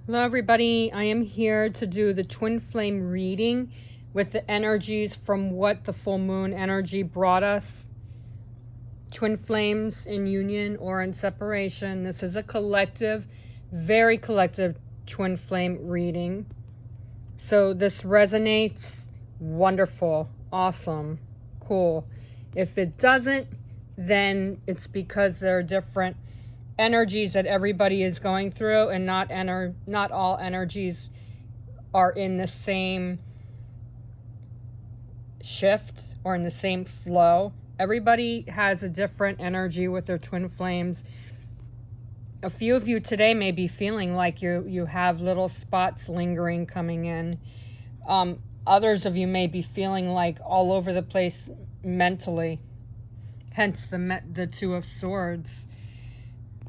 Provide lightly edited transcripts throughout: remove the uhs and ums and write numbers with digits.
Hello everybody, I am here to do the twin flame reading with the energies from what the full moon energy brought us. Twin flames in union or in separation. This is a collective, very collective twin flame reading. So this resonates, wonderful, awesome, cool. If it doesn't, then it's because there are different energies that everybody is going through, and not all energies are in the same shift or in the same flow. Everybody has a different energy with their twin flames. A few of you today may be feeling like you have little spots lingering coming in. Others of you may be feeling like all over the place mentally, hence the Two of Swords.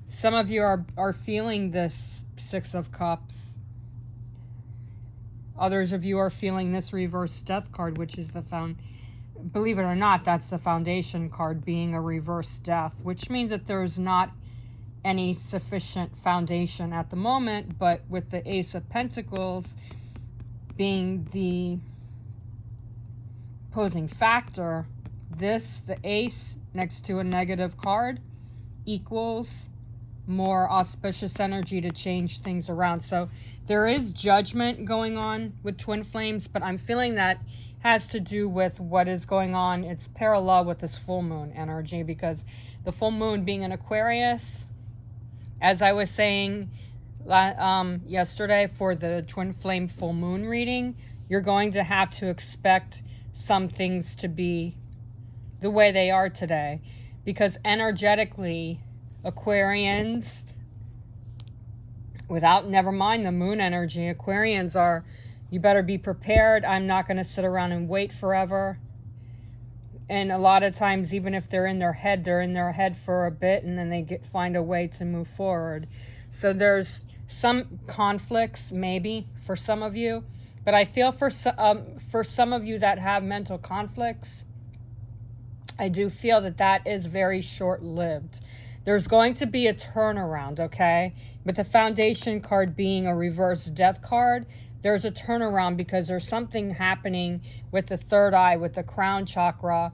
Some of you are feeling this Six of Cups. Others of you are feeling this reverse Death card, which is believe it or not, that's the Foundation card, being a reverse death, which means that there's not any sufficient foundation at the moment. But with the Ace of Pentacles being the opposing factor, the ace next to a negative card equals more auspicious energy to change things around. So there is judgment going on with twin flames, but I'm feeling that has to do with what is going on. It's parallel with this full moon energy, because the full moon being in Aquarius, as I was saying yesterday for the twin flame full moon reading, you're going to have to expect some things to be the way they are today, because energetically Aquarians, never mind the moon energy, Aquarians are, you better be prepared. I'm not going to sit around and wait forever. And a lot of times, even if they're in their head for a bit, and then they find a way to move forward. So there's some conflicts maybe for some of you, but I feel for some of you that have mental conflicts, I do feel that is very short-lived. There's going to be a turnaround, okay? With the Foundation card being a reverse Death card, there's a turnaround because there's something happening with the third eye, with the crown chakra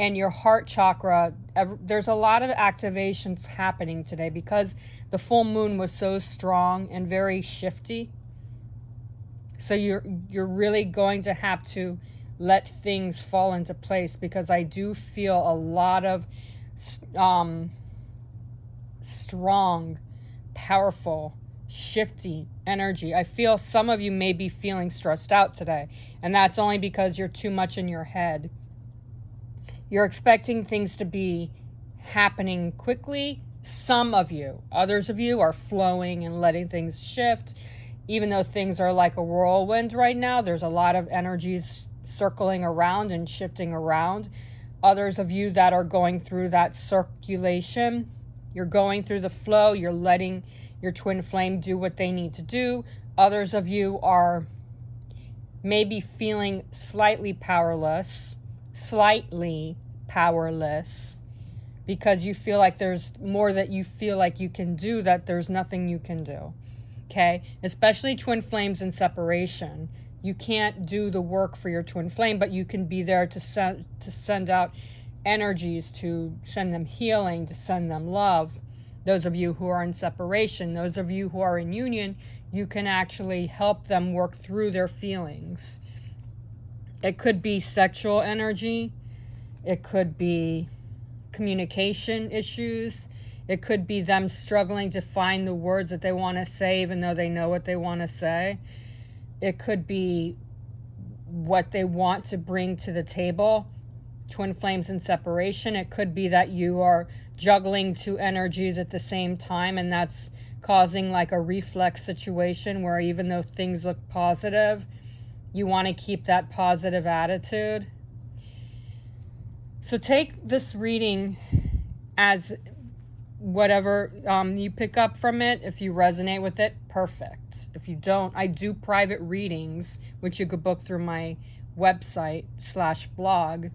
and your heart chakra. There's a lot of activations happening today because the full moon was so strong and very shifty. So you're really going to have to let things fall into place, because I do feel a lot of strong, powerful, shifty energy. I feel some of you may be feeling stressed out today, and that's only because you're too much in your head. You're expecting things to be happening quickly. Some of you, others of you are flowing and letting things shift. Even though things are like a whirlwind right now, there's a lot of energies circling around and shifting around. Others of you that are going through that circulation, you're going through the flow, you're letting your twin flame do what they need to do. Others of you are maybe feeling slightly powerless, because you feel like there's more that you feel like you can do, that there's nothing you can do. Okay? Especially twin flames in separation. You can't do the work for your twin flame, but you can be there to send out energies, to send them healing, to send them love. Those of you who are in separation, those of you who are in union, you can actually help them work through their feelings. It could be sexual energy. It could be communication issues. It could be them struggling to find the words that they want to say, even though they know what they want to say. It could be what they want to bring to the table. Twin flames in separation. It could be that you are juggling two energies at the same time, and that's causing like a reflex situation where even though things look positive, you want to keep that positive attitude. So take this reading as whatever you pick up from it. If you resonate with it, perfect. If you don't, I do private readings, which you could book through my website /blog.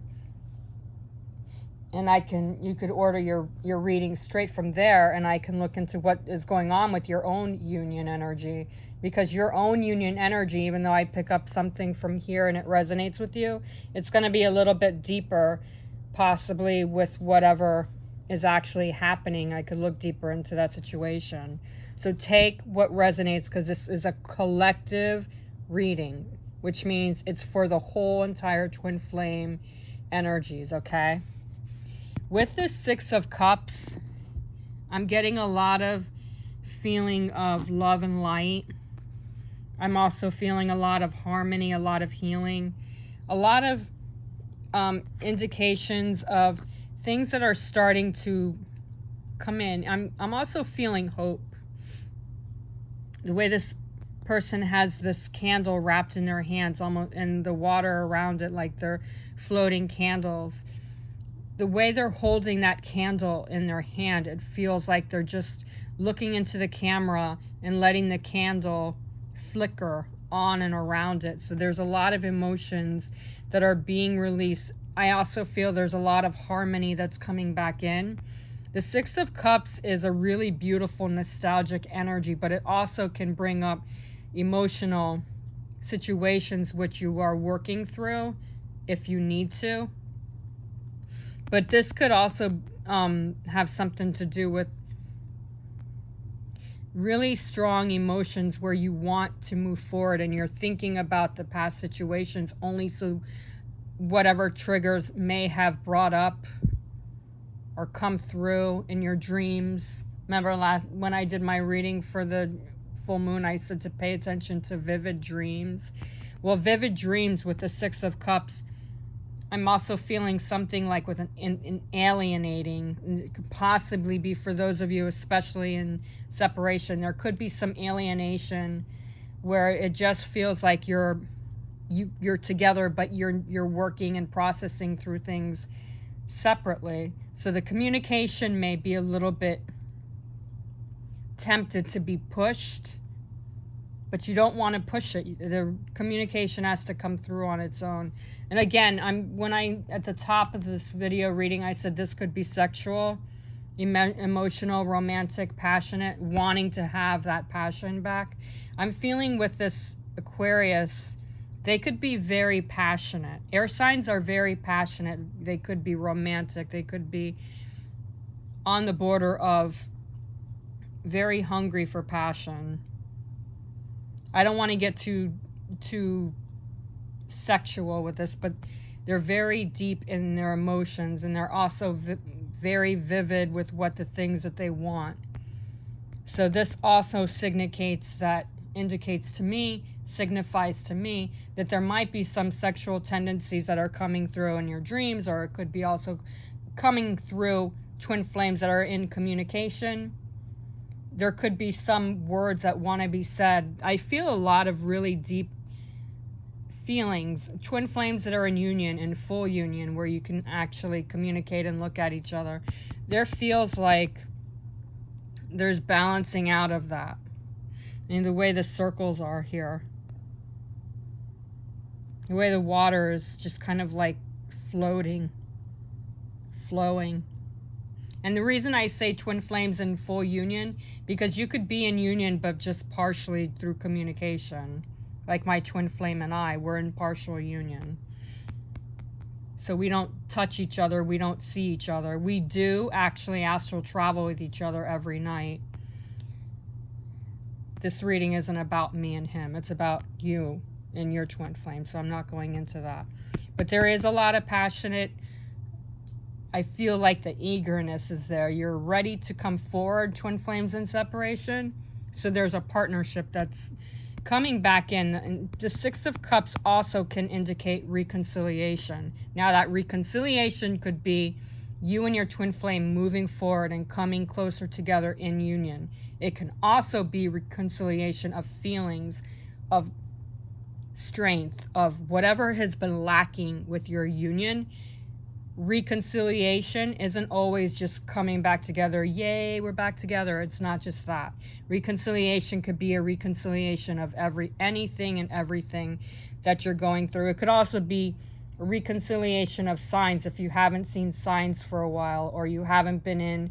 and you could order your reading straight from there, and I can look into what is going on with your own union energy, because your own union energy, even though I pick up something from here and it resonates with you, it's going to be a little bit deeper, possibly with whatever is actually happening. I could look deeper into that situation. So take what resonates, because this is a collective reading, which means it's for the whole entire twin flame energies, okay? With the Six of Cups, I'm getting a lot of feeling of love and light. I'm also feeling a lot of harmony, a lot of healing, a lot of indications of things that are starting to come in. I'm also feeling hope. The way this person has this candle wrapped in their hands, almost, and the water around it like they're floating candles. The way they're holding that candle in their hand, it feels like they're just looking into the camera and letting the candle flicker on and around it. So there's a lot of emotions that are being released. I also feel there's a lot of harmony that's coming back in. The Six of Cups is a really beautiful, nostalgic energy, but it also can bring up emotional situations which you are working through if you need to. But this could also have something to do with really strong emotions where you want to move forward and you're thinking about the past situations only so whatever triggers may have brought up or come through in your dreams. Remember when I did my reading for the full moon, I said to pay attention to vivid dreams. Well, vivid dreams with the Six of Cups, I'm also feeling something like with an alienating. It could possibly be for those of you, especially in separation. There could be some alienation where it just feels like you're together, but you're working and processing through things separately. So the communication may be a little bit tempted to be pushed, but you don't want to push it. The communication has to come through on its own. And again, at the top of this video reading, I said this could be sexual, emotional, romantic, passionate, wanting to have that passion back. I'm feeling with this Aquarius, they could be very passionate. Air signs are very passionate. They could be romantic. They could be on the border of very hungry for passion. I don't want to get too sexual with this, but they're very deep in their emotions, and they're also very vivid with what the things that they want. So this also signifies to me that there might be some sexual tendencies that are coming through in your dreams, or it could be also coming through twin flames that are in communication. There could be some words that want to be said. I feel a lot of really deep feelings, twin flames that are in union, in full union, where you can actually communicate and look at each other. There feels like there's balancing out of that. And the way the circles are here, the way the water is just kind of like flowing. And the reason I say twin flames in full union, because you could be in union but just partially through communication. Like my twin flame and I, we're in partial union. So we don't touch each other, we don't see each other. We do actually astral travel with each other every night. This reading isn't about me and him, it's about you and your twin flame, so I'm not going into that. But there is a lot of passionate, I feel like the eagerness is there. You're ready to come forward, twin flames in separation. So there's a partnership that's coming back in. And the Six of Cups also can indicate reconciliation. Now that reconciliation could be you and your twin flame moving forward and coming closer together in union. It can also be reconciliation of feelings, of strength, of whatever has been lacking with your union. Reconciliation isn't always just coming back together. Yay, we're back together. It's not just that. Reconciliation could be a reconciliation of anything and everything that you're going through. It could also be a reconciliation of signs if you haven't seen signs for a while, or you haven't been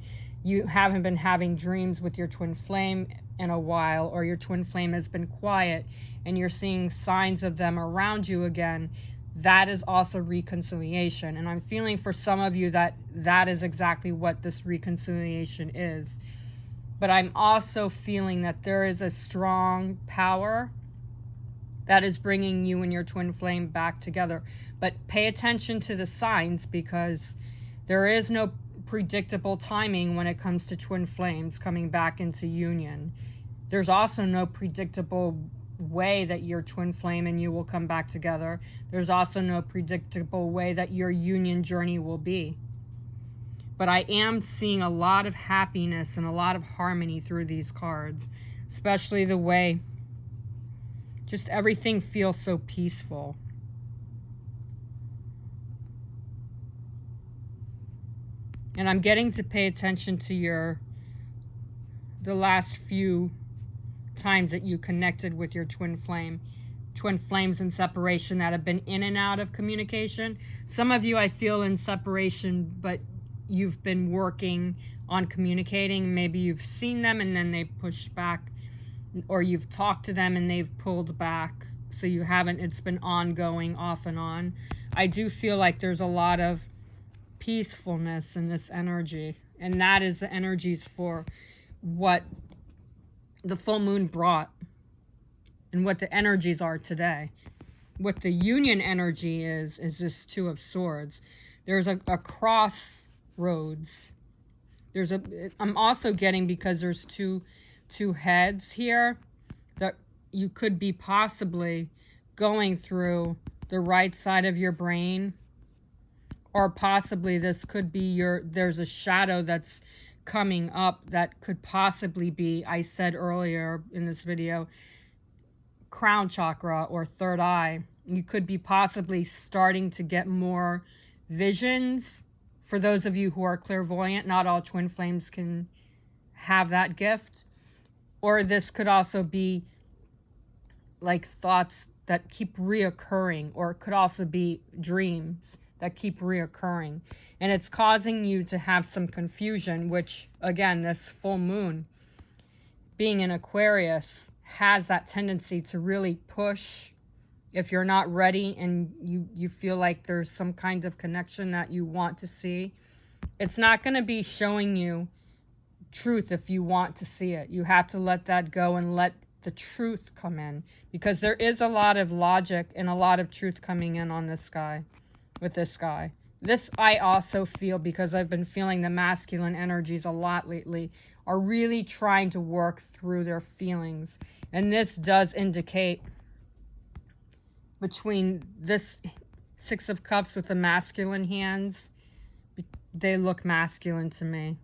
having dreams with your twin flame in a while, or your twin flame has been quiet and you're seeing signs of them around you again. That is also reconciliation. And I'm feeling for some of you that that is exactly what this reconciliation is. But I'm also feeling that there is a strong power that is bringing you and your twin flame back together. But pay attention to the signs, because there is no predictable timing when it comes to twin flames coming back into union. There's also no predictable way that your twin flame and you will come back together. There's also no predictable way that your union journey will be. But I am seeing a lot of happiness and a lot of harmony through these cards, especially the way just everything feels so peaceful. And I'm getting to pay attention to the last few times that you connected with your twin flames in separation that have been in and out of communication. Some of you I feel in separation, but you've been working on communicating. Maybe you've seen them and then they pushed back, or you've talked to them and they've pulled back. So you haven't, it's been ongoing off and on. I do feel like there's a lot of peacefulness in this energy, and that is the energies for what the full moon brought and what the energies are today. What the union energy is this Two of Swords. There's a crossroads. I'm also getting, because there's two heads here, that you could be possibly going through the right side of your brain, or possibly this could be there's a shadow that's coming up that could possibly be, I said earlier in this video, crown chakra or third eye. You could be possibly starting to get more visions. For those of you who are clairvoyant, not all twin flames can have that gift. Or this could also be like thoughts that keep reoccurring, or it could also be dreams that keep reoccurring. And it's causing you to have some confusion, which, again, this full moon, being in Aquarius, has that tendency to really push. If you're not ready and you feel like there's some kind of connection that you want to see, it's not going to be showing you truth if you want to see it. You have to let that go and let the truth come in, because there is a lot of logic and a lot of truth coming in on this guy, with this guy. This I also feel, because I've been feeling the masculine energies a lot lately, are really trying to work through their feelings. And this does indicate, between this Six of Cups with the masculine hands, they look masculine to me.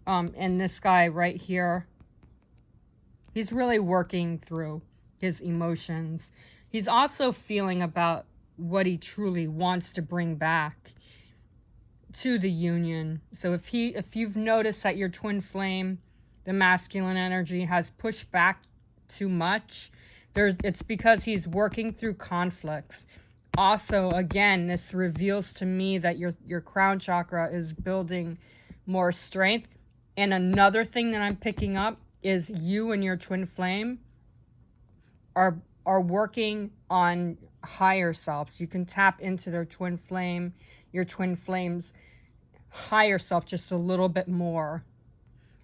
And this guy right here, he's really working through his emotions. He's also feeling about what he truly wants to bring back to the union. So if you've noticed that your twin flame, the masculine energy, has pushed back too much, it's because he's working through conflicts. Also, again, this reveals to me that your crown chakra is building more strength. And another thing that I'm picking up is you and your twin flame are working on higher selves. You can tap into your twin flame's higher self just a little bit more.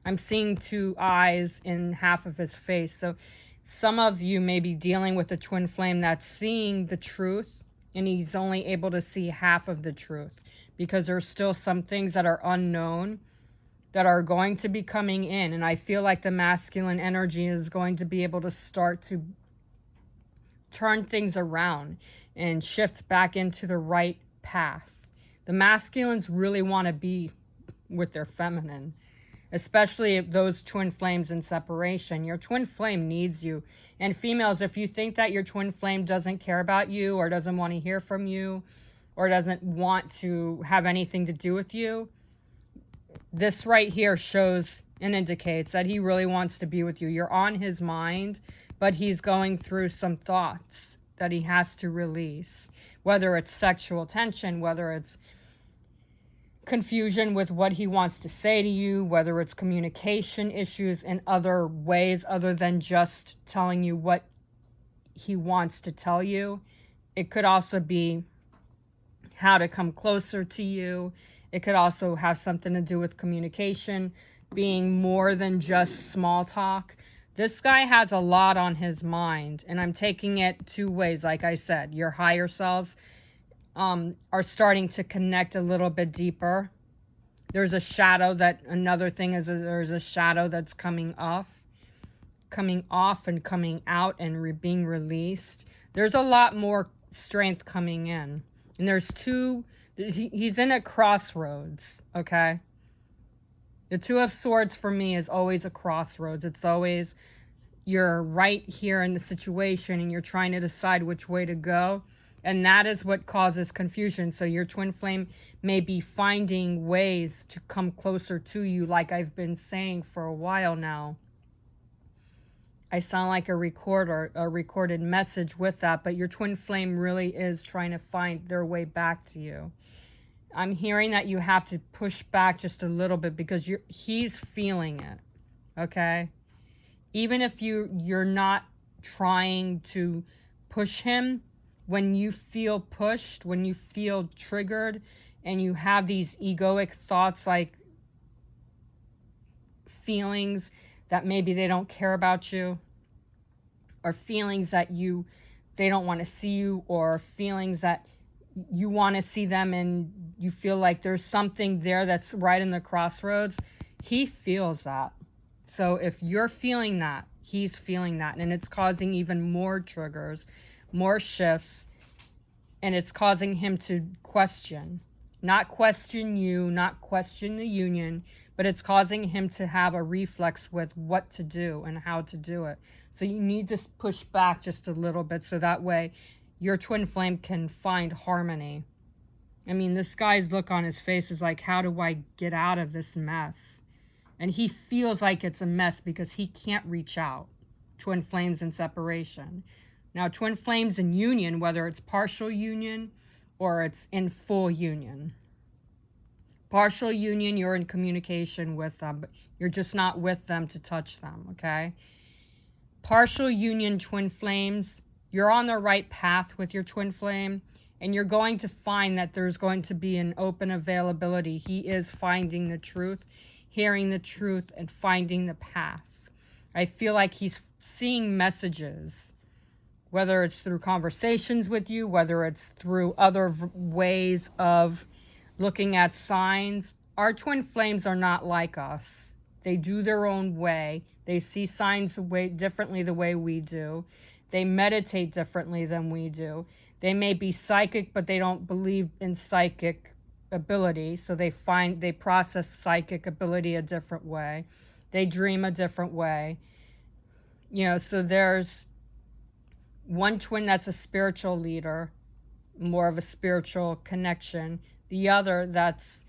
I'm seeing two eyes in half of his face. So some of you may be dealing with a twin flame that's seeing the truth, and he's only able to see half of the truth, because there's still some things that are unknown that are going to be coming in. And I feel like the masculine energy is going to be able to start to turn things around and shift back into the right path. The masculines really want to be with their feminine, especially if those twin flames in separation. Your twin flame needs you. And females, if you think that your twin flame doesn't care about you, or doesn't want to hear from you, or doesn't want to have anything to do with you, this right here shows and indicates that he really wants to be with you. You're on his mind, but he's going through some thoughts that he has to release, whether it's sexual tension, whether it's confusion with what he wants to say to you, whether it's communication issues in other ways other than just telling you what he wants to tell you. It could also be how to come closer to you. It could also have something to do with communication being more than just small talk. This guy has a lot on his mind, and I'm taking it two ways. Like I said, your higher selves are starting to connect a little bit deeper. There's a shadow another thing is there's a shadow that's coming off and coming out and being released. There's a lot more strength coming in. And he's in a crossroads, okay? The Two of Swords for me is always a crossroads. It's always you're right here in the situation and you're trying to decide which way to go. And that is what causes confusion. So your twin flame may be finding ways to come closer to you, like I've been saying for a while now. I sound like a recorded message with that, but your twin flame really is trying to find their way back to you. I'm hearing that you have to push back just a little bit because he's feeling it, okay? Even if you're not trying to push him, when you feel pushed, when you feel triggered, and you have these egoic thoughts like feelings that maybe they don't care about you, or feelings that they don't want to see you, or feelings that you want to see them and you feel like there's something there that's right in the crossroads, he feels that. So if you're feeling that, he's feeling that, and it's causing even more triggers, more shifts, and it's causing him to not question you, not question the union, but it's causing him to have a reflex with what to do and how to do it. So you need to push back just a little bit so that way your twin flame can find harmony. I mean, this guy's look on his face is like, how do I get out of this mess? And he feels like it's a mess because he can't reach out. Twin flames in separation. Now, twin flames in union, whether it's partial union or it's in full union. Partial union, you're in communication with them, but you're just not with them to touch them, okay? Partial union twin flames, you're on the right path with your twin flame, and you're going to find that there's going to be an open availability. He is finding the truth, hearing the truth, and finding the path. I feel like he's seeing messages, whether it's through conversations with you, whether it's through other ways of looking at signs. Our twin flames are not like us. They do their own way. They see signs differently the way we do. They meditate differently than we do. They may be psychic, but they don't believe in psychic ability. So they process psychic ability a different way. They dream a different way. So there's one twin that's a spiritual leader, more of a spiritual connection. The other that's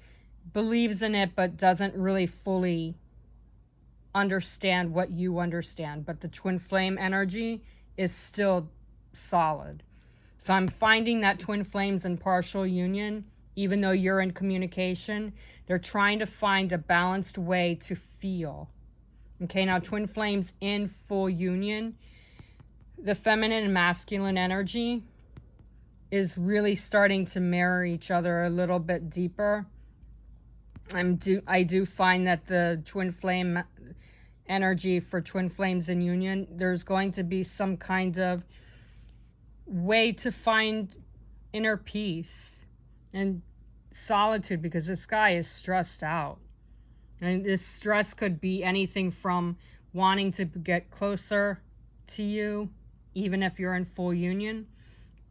believes in it but doesn't really fully understand what you understand. But the twin flame energy is still solid. So I'm finding that twin flames in partial union, even though you're in communication, they're trying to find a balanced way to feel. Okay, now twin flames in full union, the feminine and masculine energy is really starting to mirror each other a little bit deeper. I do find that the twin flame energy for twin flames in union, there's going to be some kind of way to find inner peace and solitude, because this guy is stressed out. And this stress could be anything from wanting to get closer to you, even if you're in full union.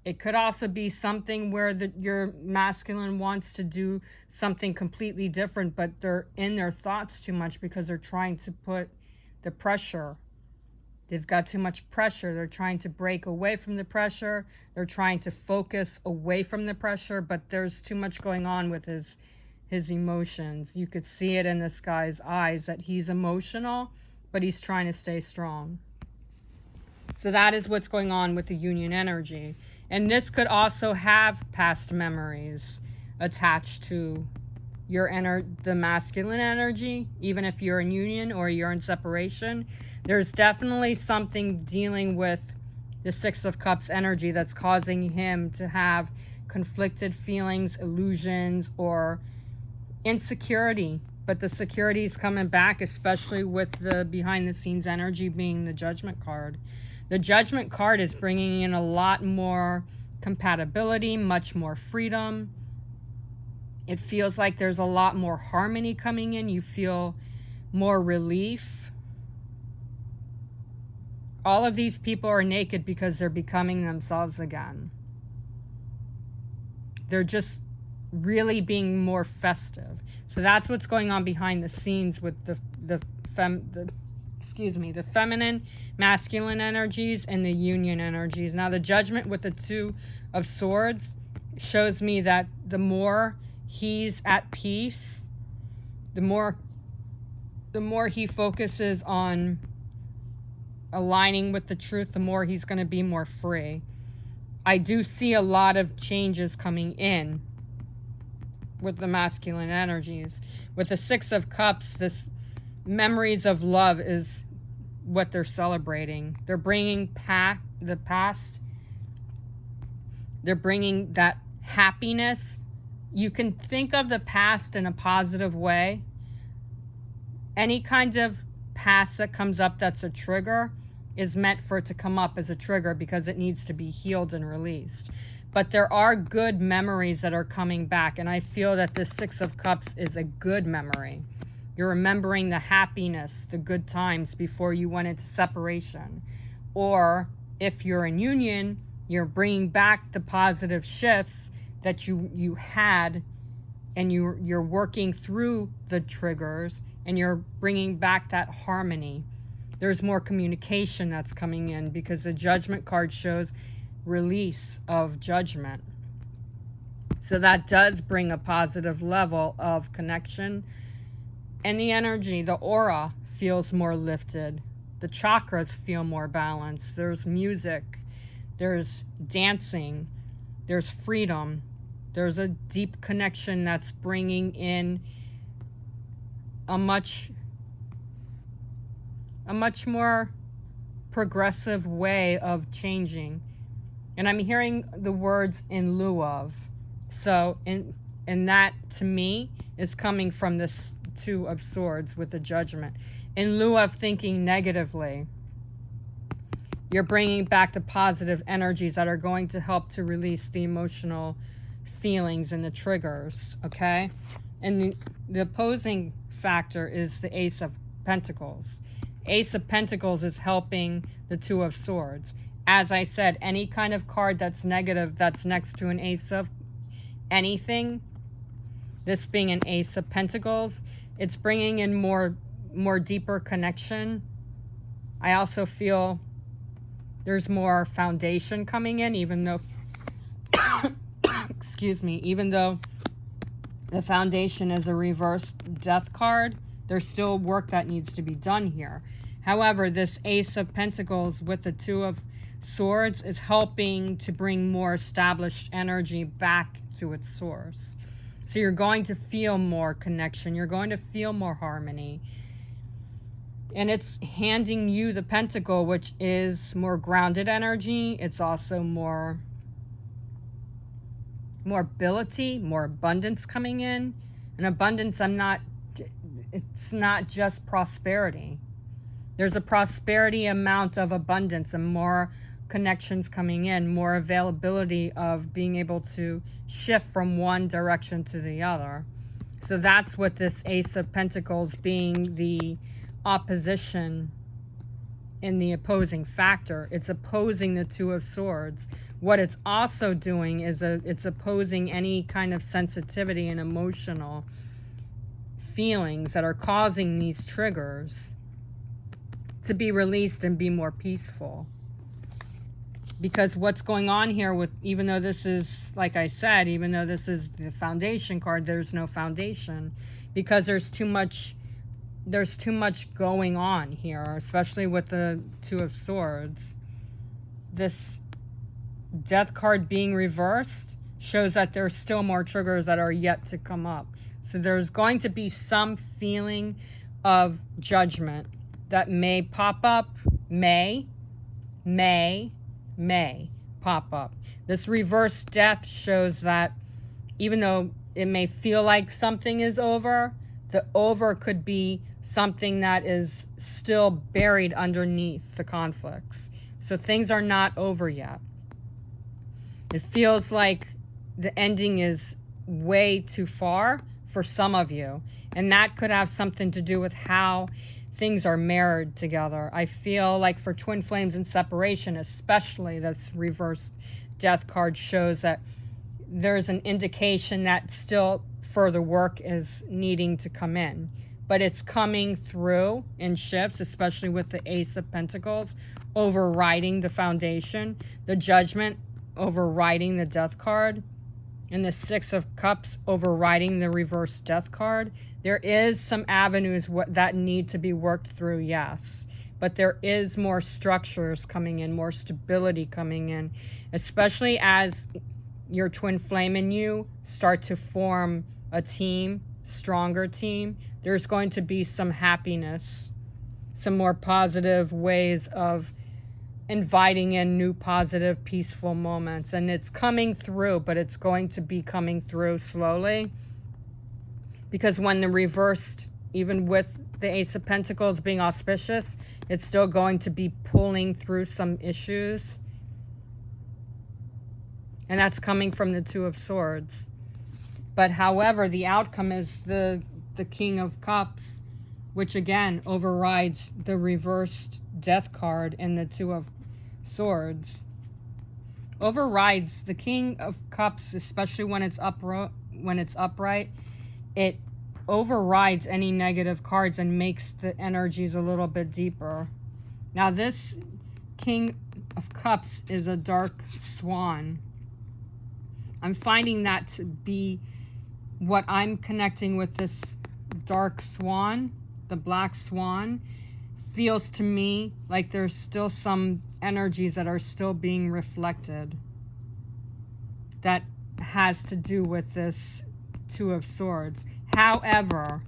It could also be something where your masculine wants to do something completely different, but they're in their thoughts too much because they're trying to put the pressure. They've got too much pressure. They're trying to break away from the pressure. They're trying to focus away from the pressure, but there's too much going on with his emotions. You could see it in this guy's eyes that he's emotional, but he's trying to stay strong. So that is what's going on with the union energy. And this could also have past memories attached to the masculine energy, even if you're in union or you're in separation. There's definitely something dealing with the Six of Cups energy that's causing him to have conflicted feelings, illusions, or insecurity. But the security is coming back, especially with the behind the scenes energy being the Judgment card. The Judgment card is bringing in a lot more compatibility, much more freedom. It feels like there's a lot more harmony coming in. You feel more relief. All of these people are naked because they're becoming themselves again. They're just really being more festive. So that's what's going on behind the scenes with the feminine, masculine energies and the union energies. Now the Judgment with the Two of Swords shows me that the more he's at peace, the more he focuses on aligning with the truth, the more he's going to be more free. I do see a lot of changes coming in with the masculine energies. With the Six of Cups, this memories of love is what they're celebrating. They're bringing the past. They're bringing that happiness. You can think of the past in a positive way. Any kind of past that comes up that's a trigger is meant for it to come up as a trigger because it needs to be healed and released. But there are good memories that are coming back, and I feel that this Six of Cups is a good memory. You're remembering the happiness, the good times before you went into separation. Or if you're in union, you're bringing back the positive shifts that you had, and you're working through the triggers, and you're bringing back that harmony. There's more communication that's coming in because the Judgment card shows release of judgment. So that does bring a positive level of connection. And the energy, the aura feels more lifted. The chakras feel more balanced. There's music. There's dancing. There's freedom. There's a deep connection that's bringing in a much more progressive way of changing. And I'm hearing the words in lieu of. So, and that to me is coming from this Two of Swords with the Judgment. In lieu of thinking negatively, you're bringing back the positive energies that are going to help to release the emotional feelings and the triggers, okay? And the opposing factor is the Ace of Pentacles. Ace of Pentacles is helping the Two of Swords. As I said, any kind of card that's negative that's next to an Ace of anything, this being an Ace of Pentacles, it's bringing in more deeper connection. I also feel there's more foundation coming in, even though excuse me, even though the foundation is a reverse death card, there's still work that needs to be done here. However, this Ace of Pentacles with the Two of Swords is helping to bring more established energy back to its source. So you're going to feel more connection. You're going to feel more harmony. And it's handing you the Pentacle, which is more grounded energy. It's also more ability, more abundance coming in. And abundance, it's not just prosperity. There's a prosperity amount of abundance and more connections coming in, more availability of being able to shift from one direction to the other. So that's what this Ace of Pentacles being the opposition in the opposing factor. It's opposing the Two of Swords. What it's also doing is it's opposing any kind of sensitivity and emotional feelings that are causing these triggers to be released and be more peaceful. Because what's going on here with, even though this is, like I said, even though this is the foundation card, there's no foundation because there's too much going on here, especially with the Two of Swords. this death card being reversed shows that there's still more triggers that are yet to come up. So there's going to be some feeling of judgment that may pop up, may pop up. This reverse death shows that even though it may feel like something is over, the over could be something that is still buried underneath the conflicts. So things are not over yet. It feels like the ending is way too far for some of you. And that could have something to do with how things are married together. I feel like for twin flames in separation, especially, that's reversed death card shows that there's an indication that still further work is needing to come in. But it's coming through in shifts, especially with the Ace of Pentacles overriding the foundation, the Judgment overriding the Death card, and the Six of Cups overriding the reverse Death card. There is some avenues that need to be worked through, yes. But there is more structures coming in, more stability coming in, especially as your twin flame and you start to form a team, stronger team. There's going to be some happiness, some more positive ways of inviting in new positive, peaceful moments. And it's coming through, but it's going to be coming through slowly. Because when the reversed, even with the Ace of Pentacles being auspicious, it's still going to be pulling through some issues. And that's coming from the Two of Swords. But however, the outcome is the King of Cups, which again overrides the reversed Death card and the Two of Swords. Overrides the King of Cups, especially when it's upright. It overrides any negative cards and makes the energies a little bit deeper. Now this King of Cups is a dark swan. I'm finding that to be what I'm connecting with. This dark swan, the black swan, feels to me like there's still some energies that are still being reflected. That has to do with this Two of Swords. However,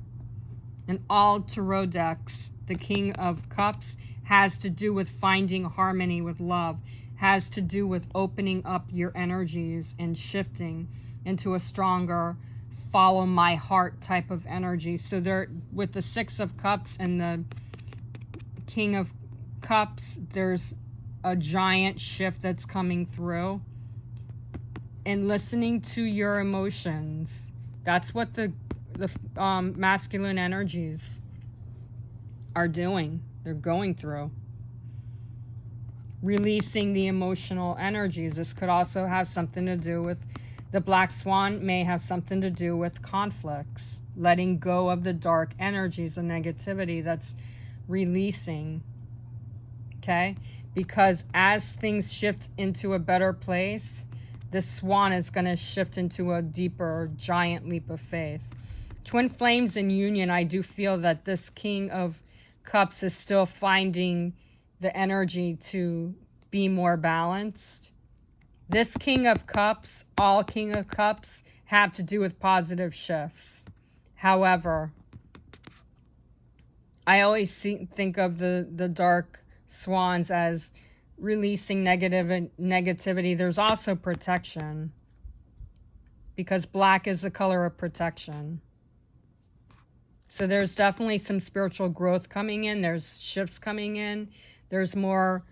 in all tarot decks, the King of Cups has to do with finding harmony with love, has to do with opening up your energies and shifting into a stronger follow my heart type of energy. So there, with the Six of Cups and the King of Cups, there's a giant shift that's coming through. And listening to your emotions. That's what the masculine energies are doing. They're going through. Releasing the emotional energies. This could also have something to do with the black swan, may have something to do with conflicts. Letting go of the dark energies and negativity that's releasing. Okay? Because as things shift into a better place, this swan is going to shift into a deeper, giant leap of faith. Twin flames in union, I do feel that this King of Cups is still finding the energy to be more balanced. This King of Cups, all King of Cups, have to do with positive shifts. However, I always think of the dark swans as releasing negativity. There's also protection, because black is the color of protection. So there's definitely some spiritual growth coming in. There's shifts coming in. There's more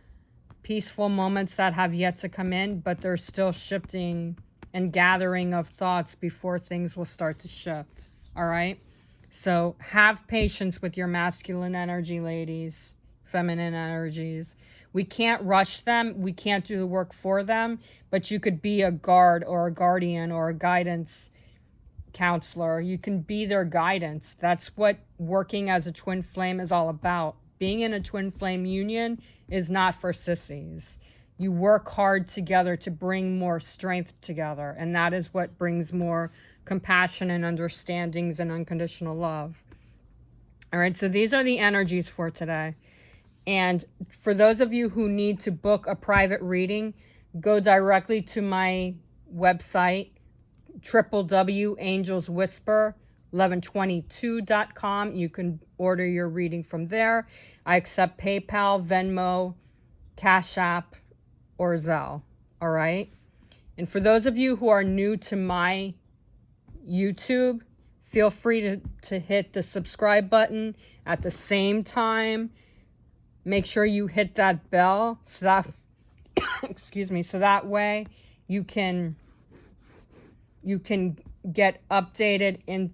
peaceful moments that have yet to come in, but there's still shifting and gathering of thoughts before things will start to shift. All right? So have patience with your masculine energy, ladies, feminine energies. We can't rush them. We can't do the work for them, but you could be a guard or a guardian or a guidance counselor. You can be their guidance. That's what working as a twin flame is all about. Being in a twin flame union is not for sissies. You work hard together to bring more strength together, and that is what brings more compassion and understandings and unconditional love. All right, so these are the energies for today. And for those of you who need to book a private reading, go directly to my website, www.angelswhisper1122.com. You can order your reading from there. I accept PayPal, Venmo, Cash App, or Zelle. All right. And for those of you who are new to my YouTube, feel free to hit the subscribe button at the same time. Make sure you hit that bell so that excuse me, so that way you can get updated in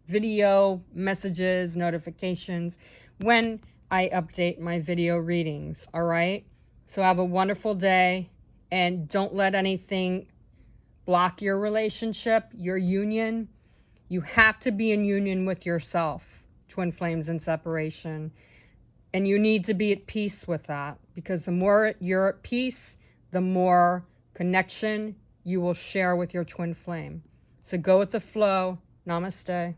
video messages, notifications when I update my video readings. All right? So have a wonderful day, and don't let anything block your relationship, your union. You have to be in union with yourself, twin flames in separation. And you need to be at peace with that, because the more you're at peace, the more connection you will share with your twin flame. So go with the flow. Namaste.